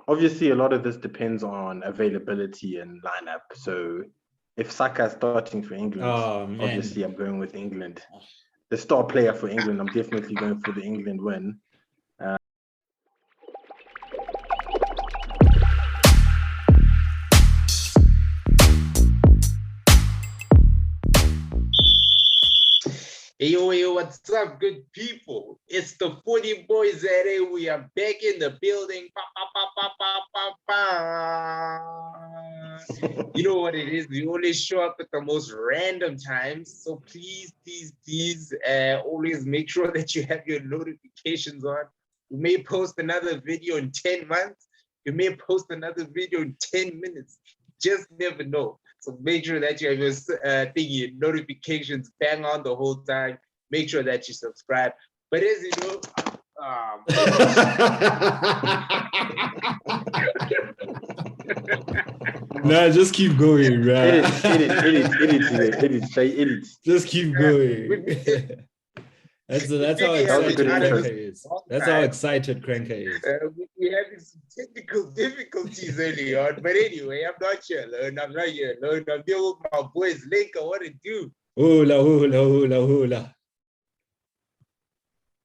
obviously a lot of this depends on availability and lineup. So if Saka's starting for England, obviously I'm going with England. The star player for England, I'm definitely going for the England win. Yo, what's up, good people? It's the Footie boys at A. We are back in the building. You know what it is. We always show up at the most random times. So please, always make sure that you have your notifications on. We may post another video in 10 months. We may post another video in 10 minutes. Just never know. So make sure that you have your notifications bang on the whole time. Make sure that you subscribe. But as you know, nah, just keep going, right? Edit. Just keep going. That's how excited Cranker is. That's how excited Cranker is. We had some technical difficulties early on, but anyway, I'm not here alone. I'm not here alone. I'm here with my boys. Linka, what it do? Hola.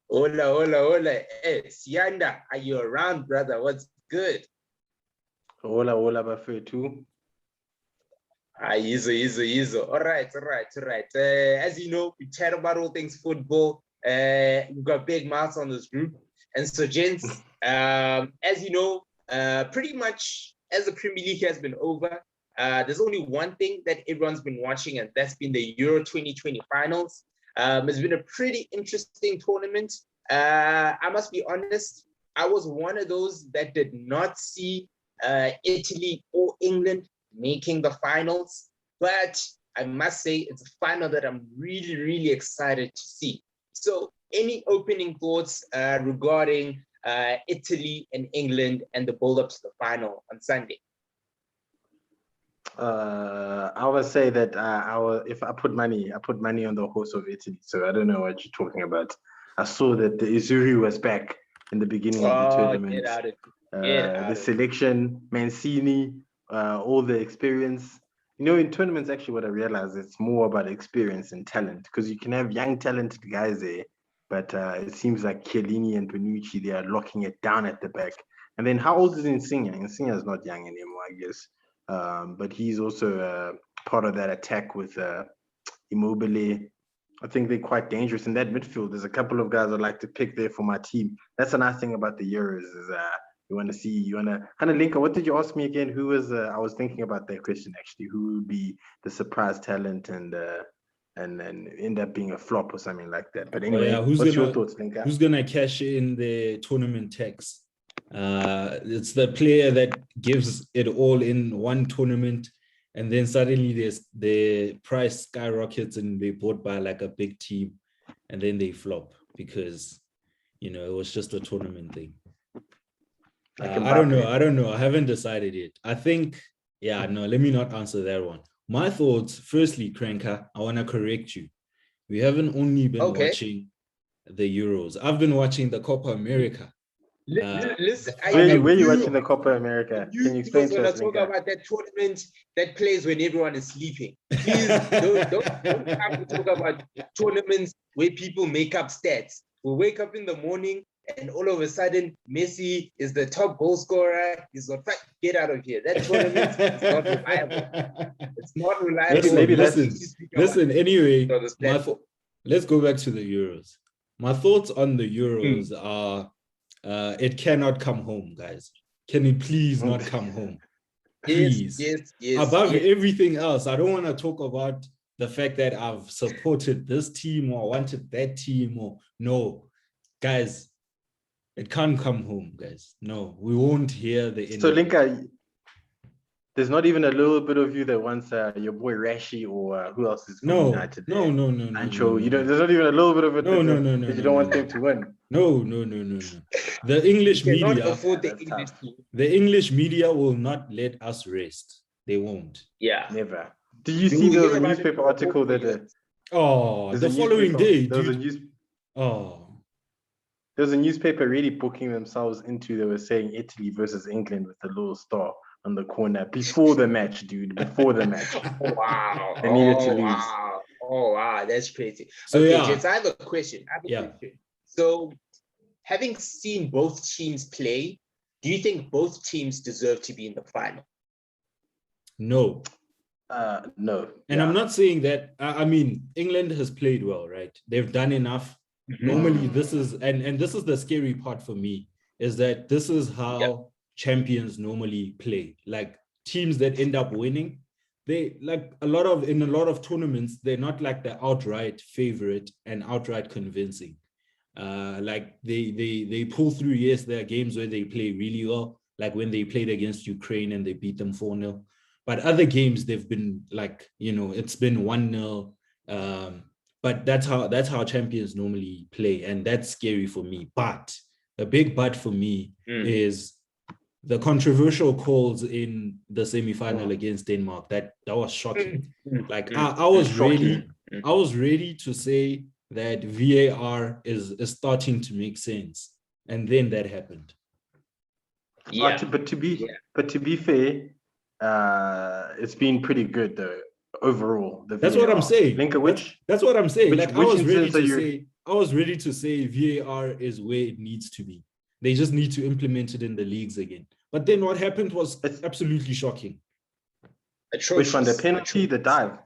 Hola. Hey, Sianda, are you around, brother? What's good? Hola, Buffet too. Easy. All right. As you know, we chat about all things football. We've got big mouths on this group. And so, gents, as you know, pretty much as the Premier League has been over, there's only one thing that everyone's been watching, and that's been the Euro 2020 finals. It's been a pretty interesting tournament. I must be honest, I was one of those that did not see Italy or England making the finals, but I must say it's a final that I'm really excited to see. So any opening thoughts regarding Italy and England and the build-up to the final on Sunday? I would say that if I put money on the horse of Italy. So I don't know what you're talking about. I saw that the Izuri was back in the beginning of the tournament. The selection, Mancini, all the experience. You know, in tournaments, actually, what I realized, it's more about experience and talent, because you can have young, talented guys there, but it seems like Chiellini and Bonucci, they are locking it down at the back. And then how old is Insigne? Insigne is not young anymore, I guess. But he's also part of that attack with Immobile. I think they're quite dangerous in that midfield. There's a couple of guys I'd like to pick there for my team. That's a nice thing about the Euros is you want to kind of link. What did you ask me again? Who was I was thinking about that question actually. Who would be the surprise talent and end up being a flop or something like that? But anyway, what's your thoughts, Linka? Who's gonna cash in the tournament tax? It's the player that gives it all in one tournament, and then suddenly the price skyrockets and they're bought by like a big team, and then they flop because it was just a tournament thing. I don't know. I haven't decided yet. I think, let me not answer that one. My thoughts, firstly, Cranker, I want to correct you. We haven't only been watching the Euros. I've been watching the Copa America. Listen, where are you watching the Copa America? Can you explain to us? Talk about that tournament that plays when everyone is sleeping. Please don't have to talk about tournaments where people make up stats. We wake up in the morning and all of a sudden Messi is the top goal scorer. He's got get out of here. That tournament is not reliable. It's not reliable. Listen. Anyway, let's go back to the Euros. My thoughts on the Euros are. It cannot come home, guys. Can it please not come home? Please. Yes. Above everything else, I don't want to talk about the fact that I've supported this team or wanted that team or no. Guys, it can't come home, guys. No, we won't hear the end. So, Linka, there's not even a little bit of you that wants your boy Rashi or who else is from United? No. Ancho, there's not even a little bit of it. No. You don't want them to win. No. The English media. The English media will not let us rest. They won't. Yeah, never. Did you see there was a newspaper article that? The following day, dude. there was a newspaper really booking themselves into. They were saying Italy versus England with a little star on the corner before the match, dude. Before the match. Oh, wow. They needed to lose. Wow. Oh, wow. That's crazy. So, okay, yeah. Jens, I have a question. So, having seen both teams play, do you think both teams deserve to be in the final? No. No. And I'm not saying that. I mean, England has played well, right? They've done enough. Normally, this is and this is the scary part for me, is that this is how champions normally play. Like teams that end up winning, they like in a lot of tournaments, they're not like the outright favorite and outright convincing. Like they pull through. Yes, there are games where they play really well, like when they played against Ukraine and they beat them 4-0. But other games they've been like, it's been 1-0. But that's how champions normally play, and that's scary for me. But a big but for me is the controversial calls in the semi-final against Denmark. That was shocking. Like I was ready to say that VAR is starting to make sense, and then that happened. Yeah, but to be fair, it's been pretty good though overall. That's what I'm saying. That's what I'm saying. Like I was ready to say VAR is where it needs to be. They just need to implement it in the leagues again. But then what happened was absolutely shocking. Atrocious. Which one? The penalty, the dive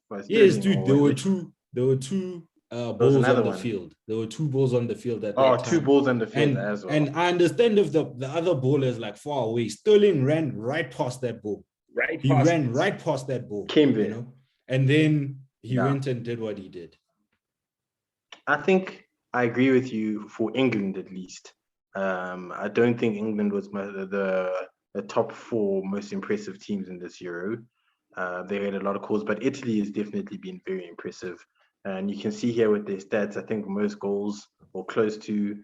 was yes, dude. There were two balls on the field. There were two balls on the field at that time. Two balls on the field as well. And I understand if the other ball is like far away. Sterling ran right past that ball. He ran right past that ball. Came there. And then he went and did what he did. I think I agree with you for England at least. I don't think England was the top 4 most impressive teams in this Euro. They had a lot of calls, but Italy has definitely been very impressive. And you can see here with their stats, I think most goals or close to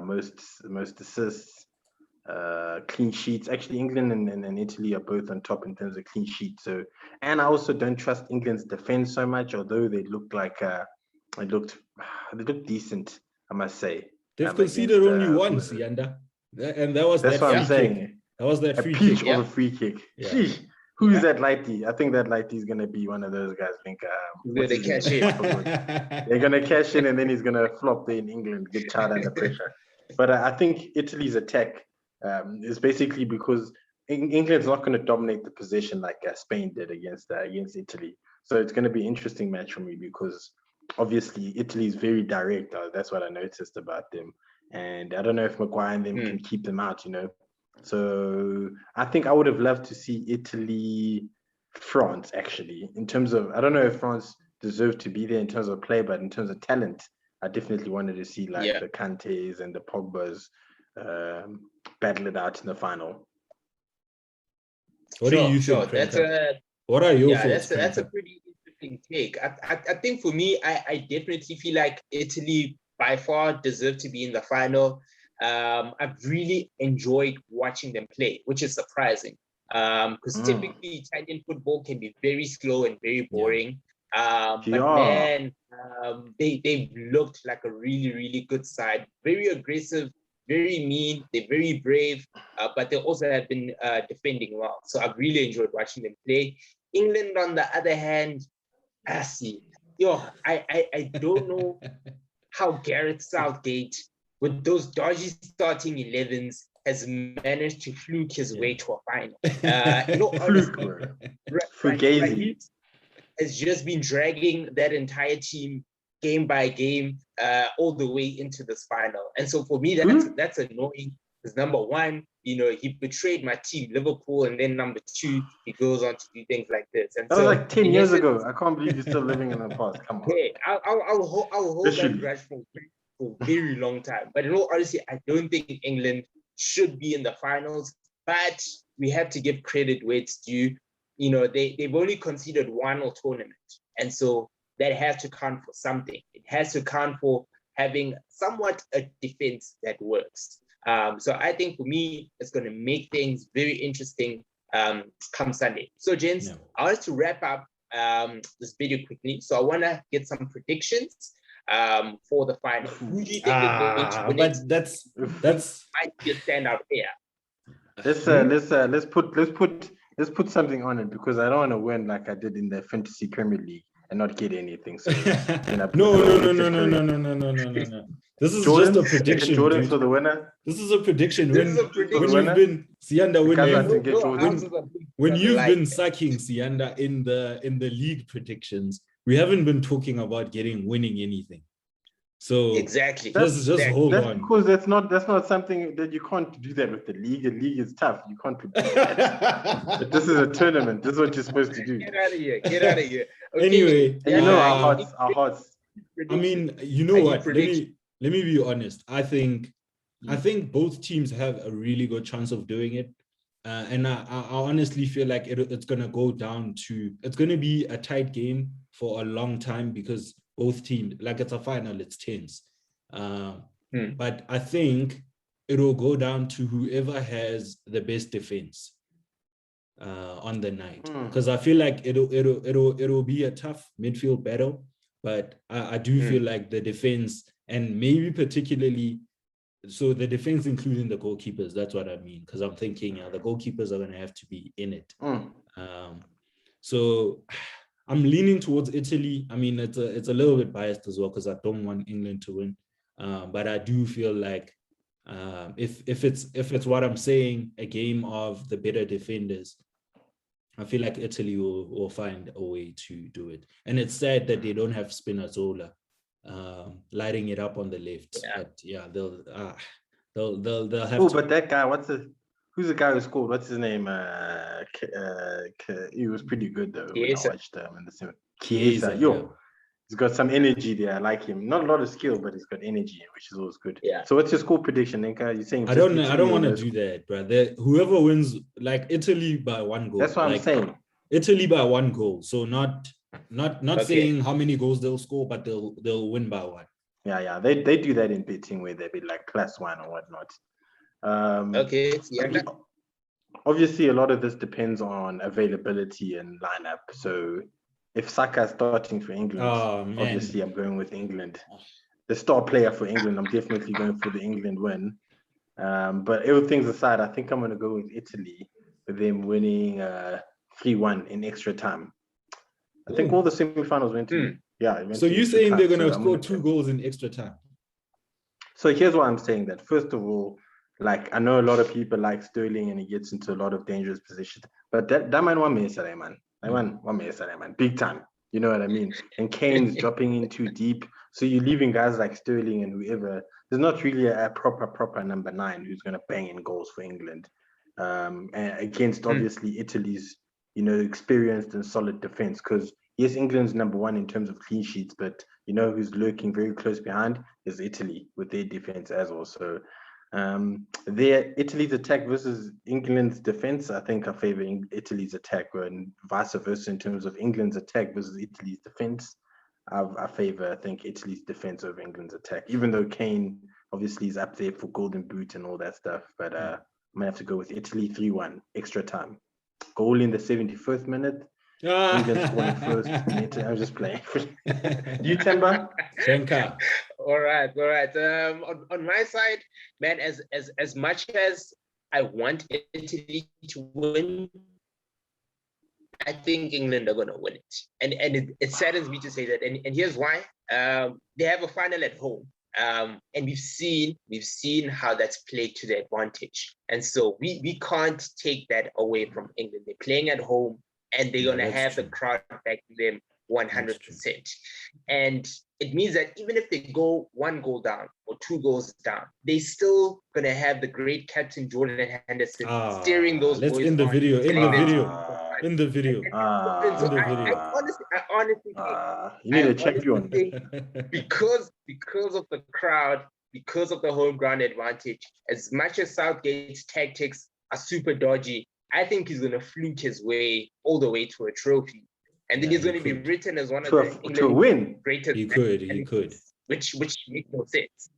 most assists, clean sheets. Actually, England and Italy are both on top in terms of clean sheets. So, and I also don't trust England's defense so much, although they looked like they looked decent, I must say. They've conceded only once, Yanda, and that's what I'm saying. That was that free kick. Of a free kick. Yeah. Who's that Lighty? I think that Lighty is going to be one of those guys. They cash in. They're going to cash in, and then he's going to flop there in England, get child under pressure. But I think Italy's attack is basically because England's not going to dominate the possession like Spain did against Italy. So it's going to be an interesting match for me because obviously Italy is very direct. That's what I noticed about them. And I don't know if Maguire and them can keep them out, So I think I would have loved to see France actually, in terms of, I don't know if France deserved to be there in terms of play, but in terms of talent, I definitely wanted to see the Kantes and the Pogbas battle it out in the final. What do you think? What are your thoughts? That's a pretty interesting take. I think for me, I definitely feel like Italy by far deserve to be in the final. I've really enjoyed watching them play, which is surprising because typically Italian football can be very slow and very boring. But man, they've looked like a really, really good side. Very aggressive, very mean. They're very brave, but they also have been defending well. So I've really enjoyed watching them play. England, on the other hand, I don't know how Gareth Southgate, with those dodgy starting 11s, has managed to fluke his way to a final. Honestly, has just been dragging that entire team game by game all the way into this final. And so for me, that's annoying because number one, he betrayed my team, Liverpool, and then number two, he goes on to do things like this. And that was like 10 years ago. I can't believe you're still living in the past. Come on. Hey, I'll hold that grudge for a very long time. But honestly, I don't think England should be in the finals, but we have to give credit where it's due. They've only conceded one all tournament. And so that has to count for something. It has to count for having somewhat a defense that works. So I think for me, it's going to make things very interesting come Sunday. So, gents, I want to wrap up this video quickly. So I want to get some predictions. for the final. Who do you think is going to win but it? that's Might be a standout player. Let's put something on it, because I don't want to win like I did in the Fantasy Premier League and not get anything. So no. This is Jordan's, just a prediction. Jordan's dude. for the winner. This is a prediction. This is a prediction. When you've been Sianda, when you've been sucking Sianda in the league predictions, we haven't been talking about winning anything. So exactly. Just hold on. Because that's not something that you can't do that with the league. The league is tough. You can't predict that. But this is a tournament. This is what you're supposed to do. Get out of here. Get out of here. Okay. Anyway, and you know our hearts. I mean, you know what? Let me be honest. I think both teams have a really good chance of doing it. And I honestly feel like it's going to go down to, it's going to be a tight game for a long time, because both teams, like it's a final, it's tense. But I think it will go down to whoever has the best defense on the night. Because I feel like it'll be a tough midfield battle. But I do feel like the defense, and maybe particularly, so the defense including the goalkeepers, that's what I mean. Because I'm thinking the goalkeepers are going to have to be in it. So I'm leaning towards Italy. I mean, it's a little bit biased as well, because I don't want England to win. But I do feel like if it's what I'm saying, a game of the better defenders, I feel like Italy will find a way to do it. And it's sad that they don't have Spinazzola lighting it up on the left. Yeah. But yeah, they'll have. Oh, but that guy, who's the guy who scored? What's his name? He was pretty good though. When I watched in the cinema. Chiesa. He's got some energy there. I like him. Not a lot of skill, but he's got energy, which is always good. Yeah. So what's your score prediction, Nenka? You're saying I don't want to do that, bro. Whoever wins, like Italy by 1 goal. That's what I'm saying. Italy by 1 goal. So not saying how many goals they'll score, but they'll win by 1. Yeah. They do that in betting, where they be like +1 or whatnot. Okay. Yeah. Obviously, a lot of this depends on availability and lineup. So if Saka is starting for England, obviously I'm going with England. The star player for England, I'm definitely going for the England win. But everything's aside, I think I'm going to go with Italy, with them winning 3-1 in extra time. I think all the semi-finals went to So you're saying they're going to score 2 goals in extra time? So here's why I'm saying that. First of all, like, I know a lot of people like Sterling and he gets into a lot of dangerous positions, but that man won me yesterday, man. Big time. You know what I mean? And Kane's dropping in too deep. So you're leaving guys like Sterling and whoever. There's not really a proper number 9 who's going to bang in goals for England. And against obviously Italy's, experienced and solid defense. Because yes, England's number 1 in terms of clean sheets, but you know who's lurking very close behind is Italy with their defense as well. So Italy's attack versus England's defense, I think I favor Italy's attack, and vice versa in terms of England's attack versus Italy's defense. I favor, I think, Italy's defense over England's attack, even though Kane obviously is up there for Golden Boot and all that stuff. But I'm gonna have to go with Italy 3-1 extra time. Goal in the 71st minute. England scoring first. I'm just playing. You, Temba? All right. On my side, man, as much as I want Italy to win, I think England are going to win it. And it saddens me to say that. And here's why. They have a final at home. And we've seen how that's played to their advantage. And so we can't take that away from England. They're playing at home, and they're going to have the crowd backing them 100%. And it means that even if they go 1 goal down or 2 goals down, they still going to have the great captain Jordan Henderson steering those boys. In the video. I honestly think you need a champion. because of the crowd, because of the home ground advantage, as much as Southgate's tactics are super dodgy, I think he's going to fluke his way all the way to a trophy. And then he's going to be written as one of the England's greatest. He could. Which makes no sense.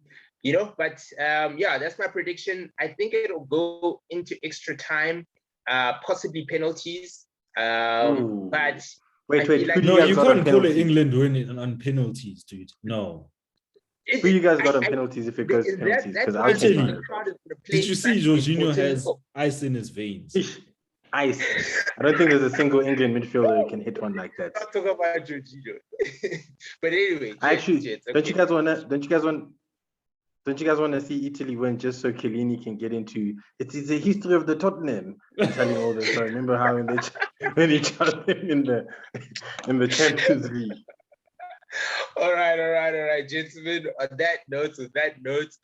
But that's my prediction. I think it'll go into extra time, possibly penalties. But wait. No, you can't call it England winning on penalties, dude. No. Who you guys got on penalties if it goes to penalties? Because I'll tell take you. it. Did you see Jorginho has ice in his veins? Ice. I don't think there's a single England midfielder who can hit one like that. Not talk about Jorginho. But anyway, don't you guys want to see Italy win just so Chiellini can get into it's the history of the Tottenham? I'm telling all this. I remember how when they challenged him in the Champions League. All right, gentlemen. On that note,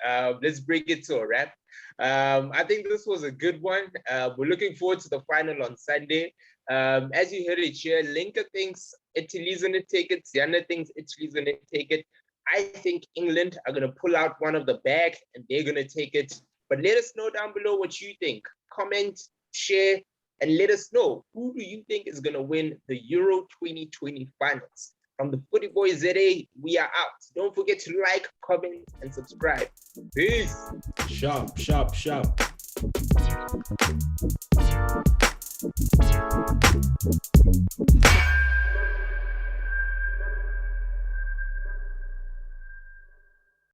let's bring it to a wrap. I think this was a good one. We're looking forward to the final on Sunday. As you heard it here, Linka thinks Italy's going to take it. Sienna thinks Italy's going to take it. I think England are going to pull out one of the bag and they're going to take it. But let us know down below what you think. Comment, share, and let us know who do you think is going to win the Euro 2020 finals. From the Footie Boys ZA, we are out. Don't forget to like, comment, and subscribe. Peace. Sharp.